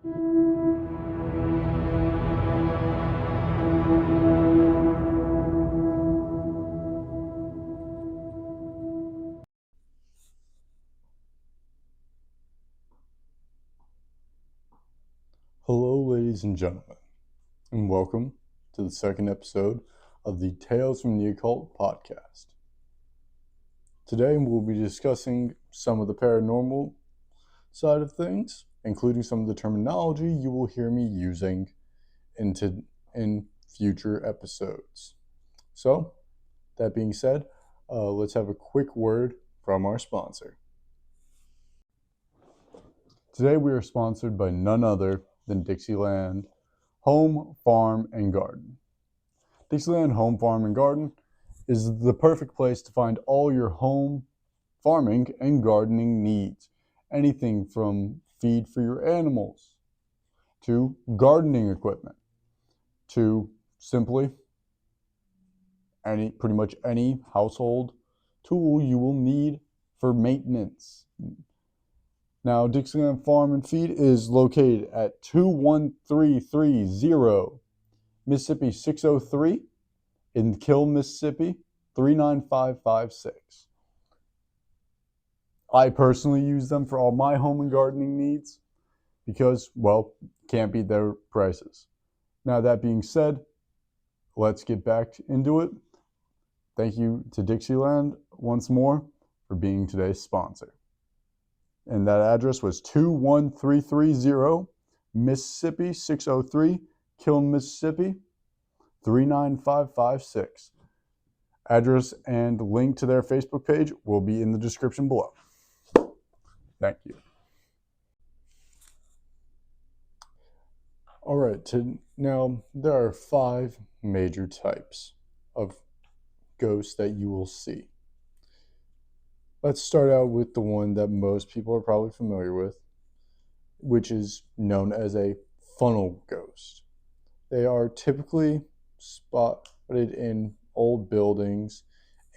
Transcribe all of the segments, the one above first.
Hello, ladies and gentlemen, and welcome to the second episode of the Tales from the Occult podcast. Today, we'll be discussing some of the paranormal side of things, including some of the terminology you will hear me using in future episodes. So, that being said, let's have a quick word from our sponsor. Today, we are sponsored by none other than Dixieland Home, Farm, and Garden. Dixieland Home, Farm, and Garden is the perfect place to find all your home, farming, and gardening needs. Anything from feed for your animals, to gardening equipment, to simply pretty much any household tool you will need for maintenance. Now, Dixieland Farm and Feed is located at 21330 Mississippi 603 in Kill, Mississippi 39556. I personally use them for all my home and gardening needs because, well, can't beat their prices. Now, that being said, let's get back into it. Thank you to Dixieland once more for being today's sponsor. And that address was 21330 Mississippi 603, Kiln, Mississippi 39556. Address and link to their Facebook page will be in the description below. Thank you. All right, now there are 5 major types of ghosts that you will see. Let's start out with the one that most people are probably familiar with, which is known as a funnel ghost. They are typically spotted in old buildings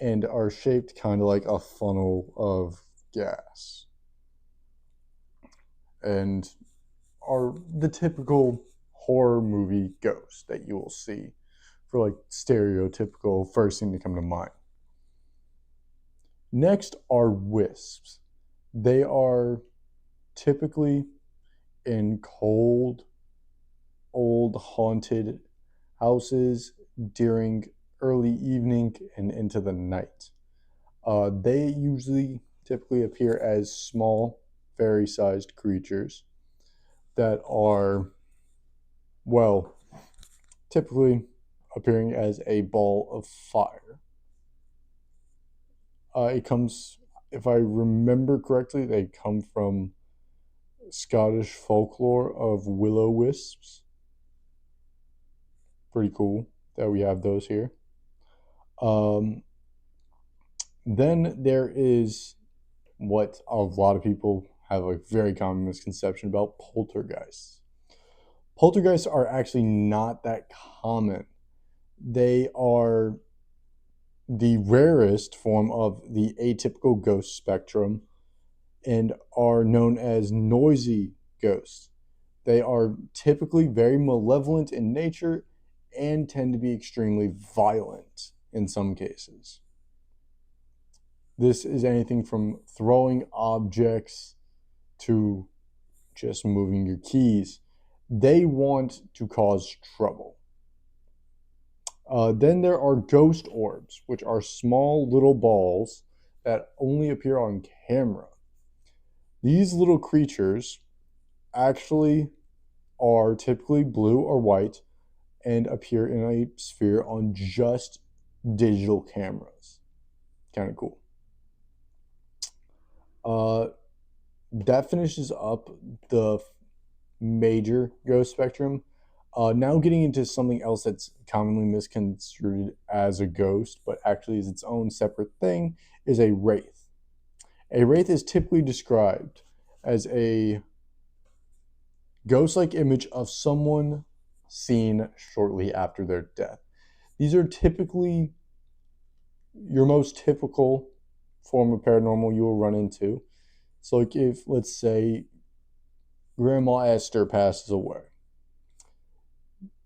and are shaped kind of like a funnel of gas, and are the typical horror movie ghost that you will see for like stereotypical first thing to come to mind. Next are wisps. They are typically in cold, old haunted houses during early evening and into the night. They usually typically appear as small, fairy-sized creatures that are, well, typically appearing as a ball of fire. It comes, if I remember correctly, they come from Scottish folklore of will-o-wisps. Pretty cool that we have those here. Then there is what a lot of people have a very common misconception about: poltergeists. Poltergeists are actually not that common. They are the rarest form of the atypical ghost spectrum and are known as noisy ghosts. They are typically very malevolent in nature and tend to be extremely violent in some cases. This is anything from throwing objects to just moving your keys. They want to cause trouble. Then there are ghost orbs, which are small little balls that only appear on camera. These little creatures actually are typically blue or white and appear in a sphere on just digital cameras. Kind of cool. That finishes up the major ghost spectrum. Now getting into something else that's commonly misconstrued as a ghost, but actually is its own separate thing, is a wraith. A wraith is typically described as a ghost-like image of someone seen shortly after their death. These are typically your most typical form of paranormal you will run into. So like if, let's say, Grandma Esther passes away,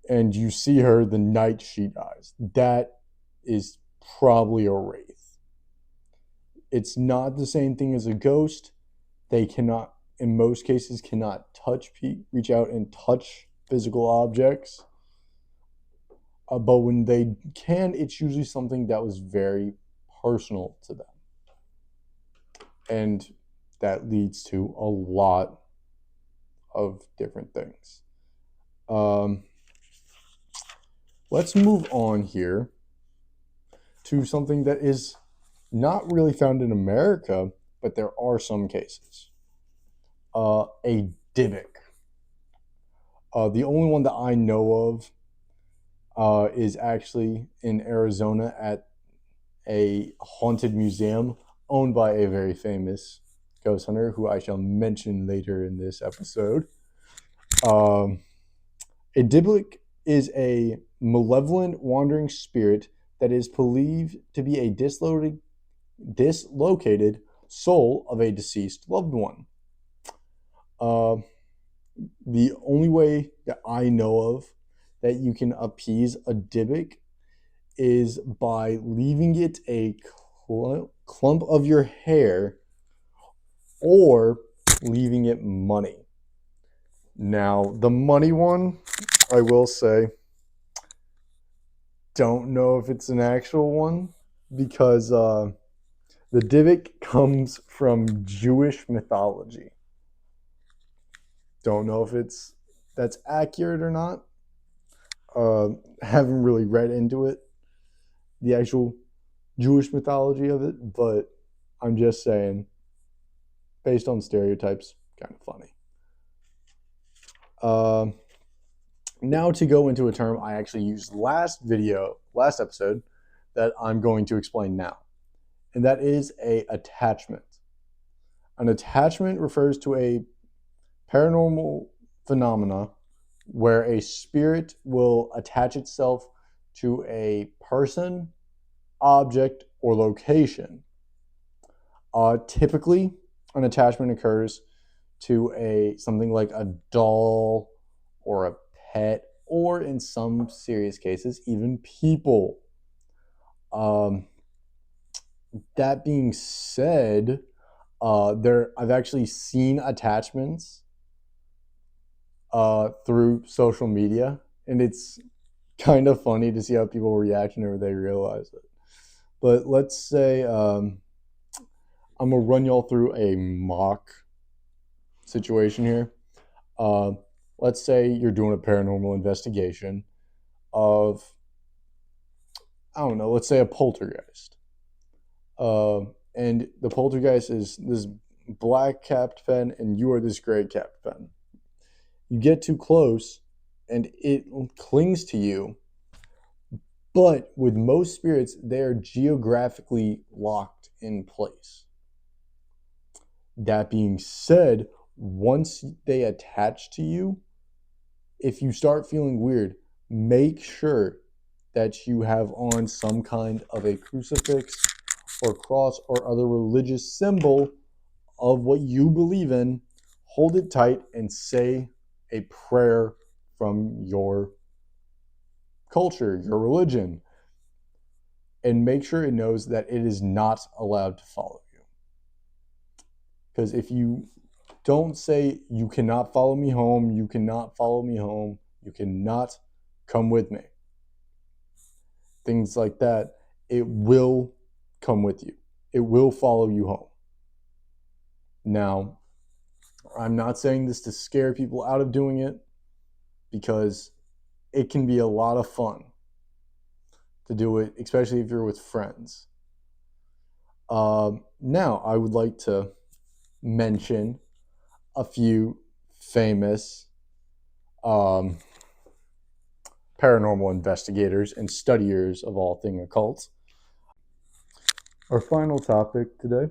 and you see her the night she dies. That is probably a wraith. It's not the same thing as a ghost. They cannot, in most cases, cannot reach out and touch physical objects. But when they can, it's usually something that was very personal to them. And that leads to a lot of different things. Let's move on here to something that is not really found in America, but there are some cases. A Dybbuk. The only one that I know of is actually in Arizona at a haunted museum owned by a very famous ghost hunter who I shall mention later in this episode. A Dybbuk is a malevolent wandering spirit that is believed to be a dislocated soul of a deceased loved one. The only way that I know of that you can appease a Dybbuk is by leaving it a clump of your hair or leaving it money. Now, the money one, I will say, don't know if it's an actual one because the Dybbuk comes from Jewish mythology. Don't know if that's accurate or not. Haven't really read into it, the actual Jewish mythology of it, but I'm just saying, based on stereotypes, kind of funny. Now to go into a term I actually used last episode, that I'm going to explain now, and that is a attachment. An attachment refers to a paranormal phenomena where a spirit will attach itself to a person, object, or location. Typically, an attachment occurs to something like a doll or a pet, or in some serious cases, even people. That being said, I've actually seen attachments through social media, and it's kind of funny to see how people react whenever they realize it. But let's say I'm gonna run y'all through a mock situation here. Let's say you're doing a paranormal investigation of, I don't know, let's say a poltergeist. And the poltergeist is this black capped pen and you are this gray capped pen. You get too close and it clings to you. But with most spirits, they are geographically locked in place. That being said, once they attach to you, if you start feeling weird, make sure that you have on some kind of a crucifix or cross or other religious symbol of what you believe in. Hold it tight and say a prayer from your culture, your religion, and make sure it knows that it is not allowed to follow you. Because if you don't say, you cannot follow me home, you cannot follow me home, you cannot come with me, things like that, it will come with you. It will follow you home. Now, I'm not saying this to scare people out of doing it, because it can be a lot of fun to do it, especially if you're with friends. Now, I would like to mention a few famous paranormal investigators and studiers of all things occult. Our final topic today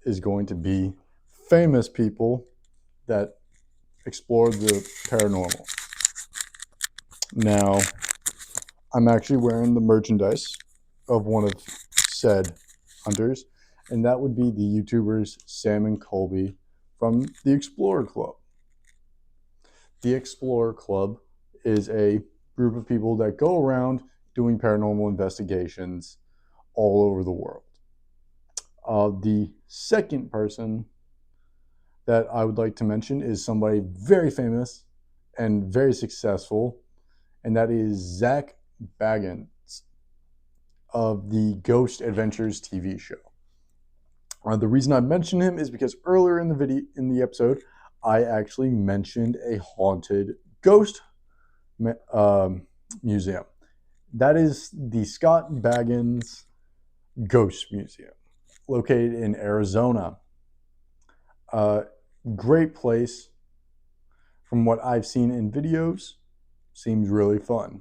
is going to be famous people that explored the paranormal. Now, I'm actually wearing the merchandise of one of said hunters, and that would be the YouTubers Sam and Colby from the Explorer Club. The Explorer Club is a group of people that go around doing paranormal investigations all over the world. The second person that I would like to mention is somebody very famous and very successful, and that is Zak Bagans of the Ghost Adventures TV show. The reason I mentioned him is because earlier in the episode, I actually mentioned a haunted ghost museum. That is the Scott Bagans Ghost Museum, located in Arizona. Great place. From what I've seen in videos, seems really fun.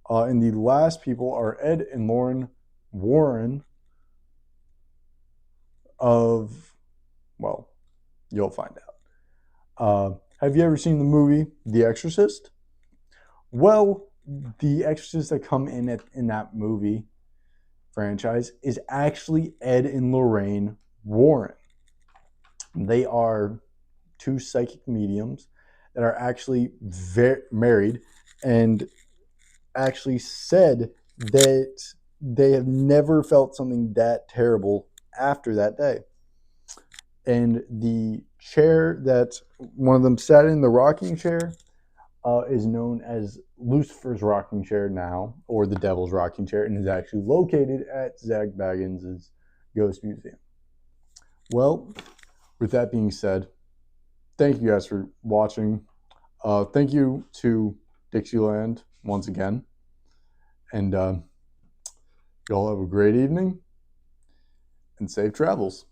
And the last people are Ed and Lauren Warren of, well, you'll find out. Have you ever seen the movie The Exorcist? Well, the exorcists that come in that movie franchise is actually Ed and Lorraine Warren. They are two psychic mediums that are actually married and actually said that they have never felt something that terrible after that day. And the chair that one of them sat in, the rocking chair, is known as Lucifer's rocking chair now, or the Devil's rocking chair, and is actually located at Zak Bagans' Ghost Museum. Well, with that being said, thank you guys for watching. Thank you to Dixieland once again. And y'all have a great evening and safe travels.